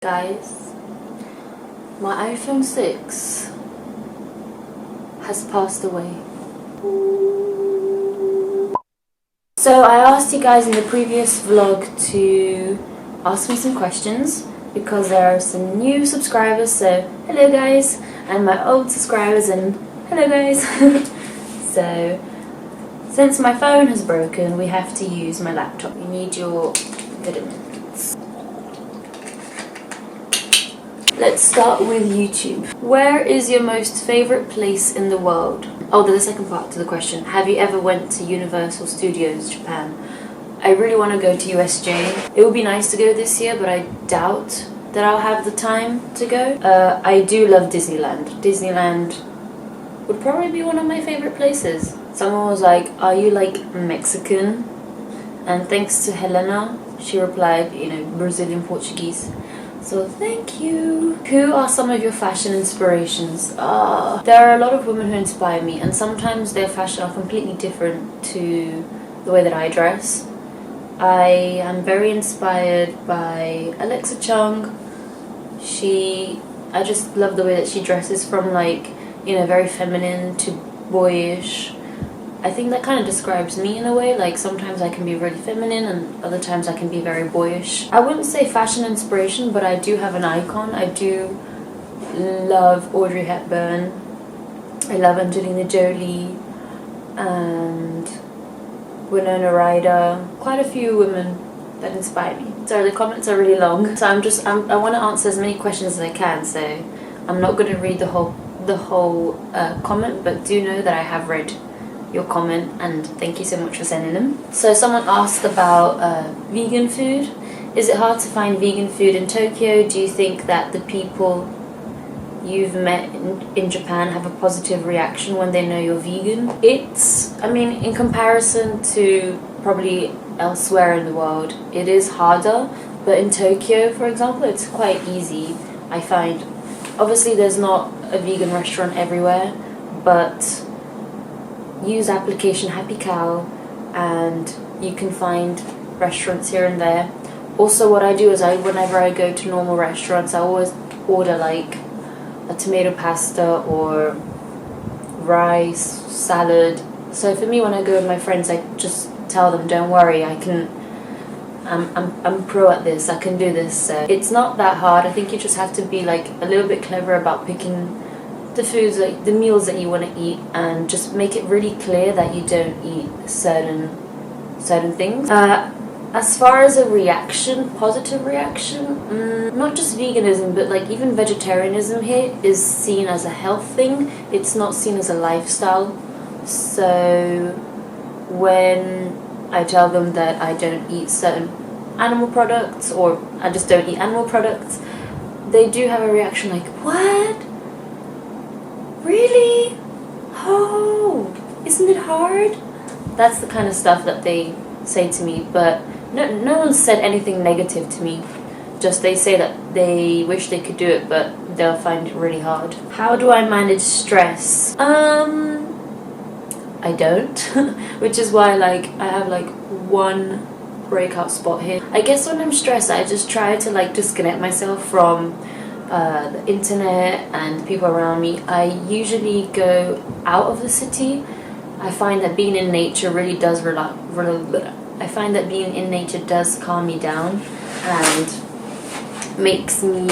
Guys, my iPhone 6 has passed away. So I asked you guys in the previous vlog to ask me some questions because there are some new subscribers, so hello guys, and my old subscribers, and hello guys. So since my phone has broken, we have to use my laptop. You need your vitamins. Let's start with YouTube. Where is your most favorite place in the world? Oh, there's a second part to the question. Have you ever went to Universal Studios Japan? I really want to go to USJ. It would be nice to go this year, but I doubt that I'll have the time to go. I do love Disneyland. Disneyland would probably be one of my favorite places. Someone was like, are you like Mexican? And thanks to Helena, she replied, Brazilian Portuguese. So thank you. Who are some of your fashion inspirations? There are a lot of women who inspire me, and sometimes their fashion are completely different to the way that I dress. I am very inspired by Alexa Chung. I just love the way that she dresses, from very feminine to boyish. I think that kind of describes me in a way. Like, sometimes I can be really feminine and other times I can be very boyish. I wouldn't say fashion inspiration, but I do have an icon. I do love Audrey Hepburn. I love Angelina Jolie and Winona Ryder. Quite a few women that inspire me. Sorry, the comments are really long, so I want to answer as many questions as I can, so I'm not going to read the whole comment, but do know that I have read your comment, and thank you so much for sending them. So someone asked about vegan food. Is it hard to find vegan food in Tokyo? Do you think that the people you've met in Japan have a positive reaction when they know you're vegan? In comparison to probably elsewhere in the world, it is harder, but in Tokyo, for example, it's quite easy, I find. Obviously there's not a vegan restaurant everywhere, but use application Happy Cow and you can find restaurants here and there. Also, what I do is whenever I go to normal restaurants, I always order like a tomato pasta or rice, salad. So for me, when I go with my friends, I just tell them, don't worry, I'm pro at this, I can do this. So it's not that hard. I think you just have to be like a little bit clever about picking the foods, like the meals that you want to eat, and just make it really clear that you don't eat certain things. As far as a positive reaction, not just veganism, but like even vegetarianism here is seen as a health thing. It's not seen as a lifestyle. So when I tell them that I don't eat certain animal products, or I just don't eat animal products, they do have a reaction like, what? Really? Oh, isn't it hard? That's the kind of stuff that they say to me, but no one said anything negative to me. Just they say that they wish they could do it, but they'll find it really hard. How do I manage stress? I don't, which is why I have one breakout spot here. I guess when I'm stressed, I just try to disconnect myself from the internet and people around me. I usually go out of the city. I find that being in nature really does I find that being in nature does calm me down and makes me,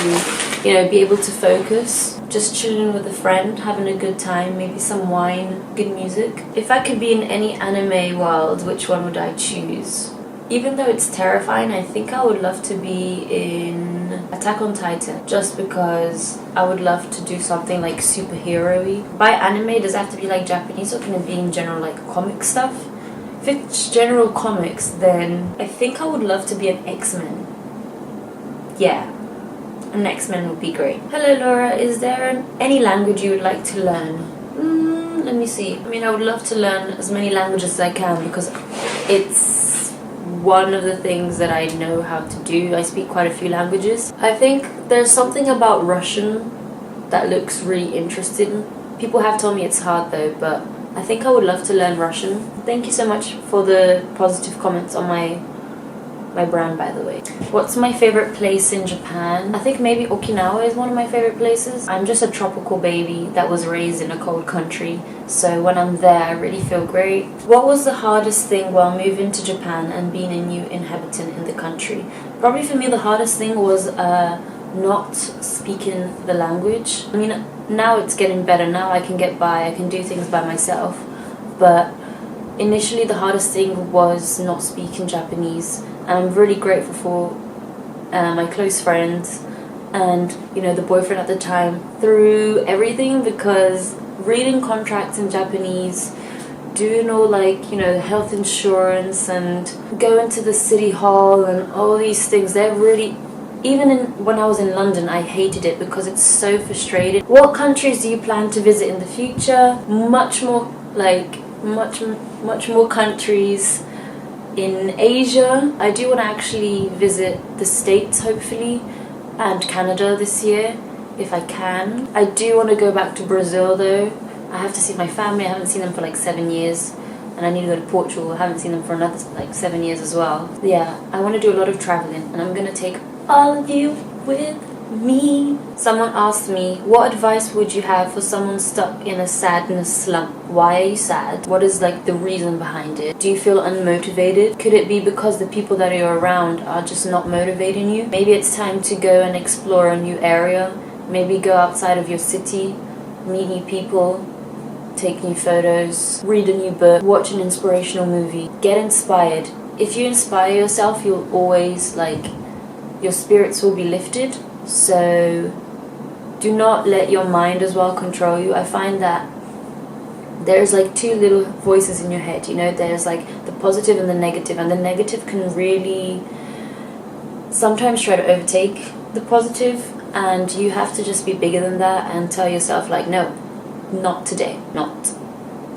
be able to focus. Just chilling with a friend, having a good time, maybe some wine, good music. If I could be in any anime world, which one would I choose? Even though it's terrifying, I think I would love to be in Attack on Titan, just because I would love to do something like superhero-y. By anime, does it have to be Japanese, or can it be in general comic stuff? If it's general comics, then I think I would love to be an X-Men. Yeah, an X-Men would be great. Hello Laura, is there any language you would like to learn? Let me see. I would love to learn as many languages as I can, because it's one of the things that I know how to do. I speak quite a few languages. I think there's something about Russian that looks really interesting. People have told me it's hard though, but I think I would love to learn Russian. Thank you so much for the positive comments on my my brand, by the way. What's my favorite place in Japan? I think maybe Okinawa is one of my favorite places. I'm just a tropical baby that was raised in a cold country, so when I'm there I really feel great. What was the hardest thing while moving to Japan and being a new inhabitant in the country? Probably for me the hardest thing was not speaking the language. I mean, now it's getting better. Now I can get by, I can do things by myself, but initially the hardest thing was not speaking Japanese. And I'm really grateful for my close friends and, you know, the boyfriend at the time through everything, because reading contracts in Japanese, doing all, like, you know, health insurance and going to the city hall and all these things, they're really, when I was in London, I hated it because it's so frustrating. What countries do you plan to visit in the future? Much more countries in Asia. I do want to actually visit the States, hopefully, and Canada this year, if I can. I do want to go back to Brazil, though. I have to see my family. I haven't seen them for like 7 years. And I need to go to Portugal. I haven't seen them for another like 7 years as well. Yeah, I want to do a lot of traveling, and I'm going to take all of you with me. Someone asked me, what advice would you have for someone stuck in a sadness slump? Why are you sad? What is like the reason behind it? Do you feel unmotivated? Could it be because the people that you're around are just not motivating you? Maybe it's time to go and explore a new area. Maybe go outside of your city, meet new people, take new photos, read a new book, watch an inspirational movie. Get inspired. If you inspire yourself, you'll always, like, your spirits will be lifted. So do not let your mind as well control you. I find that there's like two little voices in your head, you know, there's like the positive and the negative can really sometimes try to overtake the positive, and you have to just be bigger than that and tell yourself, like, no, not today, not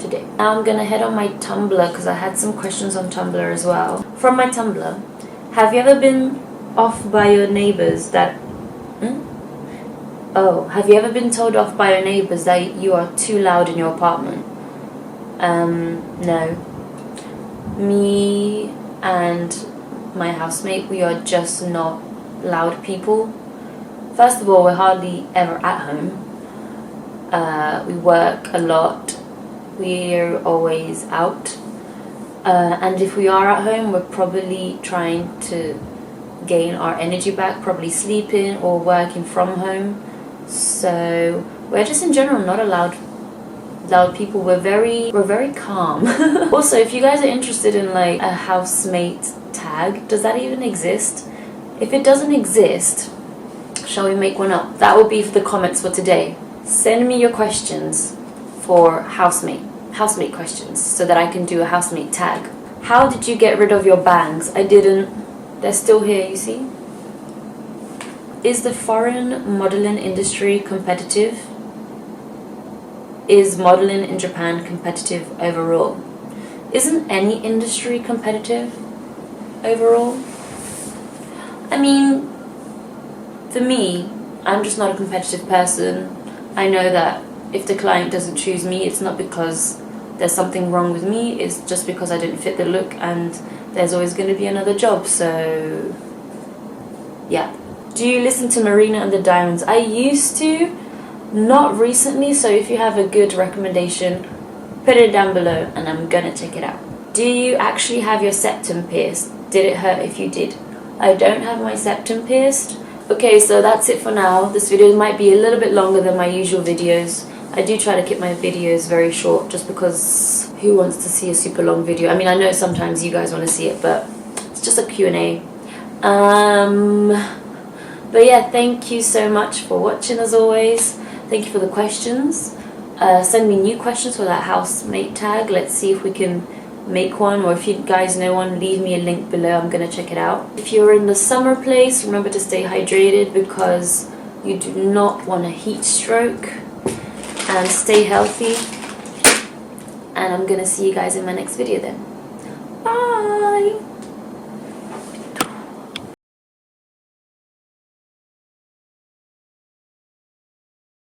today. Now I'm gonna head on my Tumblr because I had some questions on Tumblr as well. From my Tumblr, have you ever been off by your neighbors that have you ever been told off by your neighbors that you are too loud in your apartment? No. Me and my housemate, we are just not loud people. First of all, we're hardly ever at home. We work a lot. We're always out. And if we are at home, we're probably trying to gain our energy back, probably sleeping or working from home. So we're just in general not loud people. We're very calm. Also, if you guys are interested in like a housemate tag, does that even exist? If it doesn't exist, shall we make one up? That will be for the comments for today. Send me your questions for housemate questions so that I can do a housemate tag. How did you get rid of your bangs? I didn't. They're still here, you see? Is the foreign modeling industry competitive? Is modeling in Japan competitive overall? Isn't any industry competitive overall? I mean, for me, I'm just not a competitive person. I know that if the client doesn't choose me, it's not because there's something wrong with me, it's just because I didn't fit the look, and there's always going to be another job, so yeah. Do you listen to Marina and the Diamonds? I used to, not recently, so if you have a good recommendation, put it down below and I'm gonna check it out. Do you actually have your septum pierced? Did it hurt if you did? I don't have my septum pierced. Okay, so that's it for now. This video might be a little bit longer than my usual videos. I do try to keep my videos very short just because who wants to see a super long video? I mean, I know sometimes you guys want to see it, but it's just a Q&A. But yeah, thank you so much for watching as always. Thank you for the questions. Send me new questions for that housemate tag. Let's see if we can make one, or if you guys know one, leave me a link below. I'm gonna check it out. If you're in the summer place, remember to stay hydrated because you do not want a heat stroke, and stay healthy. And I'm gonna see you guys in my next video then. Bye!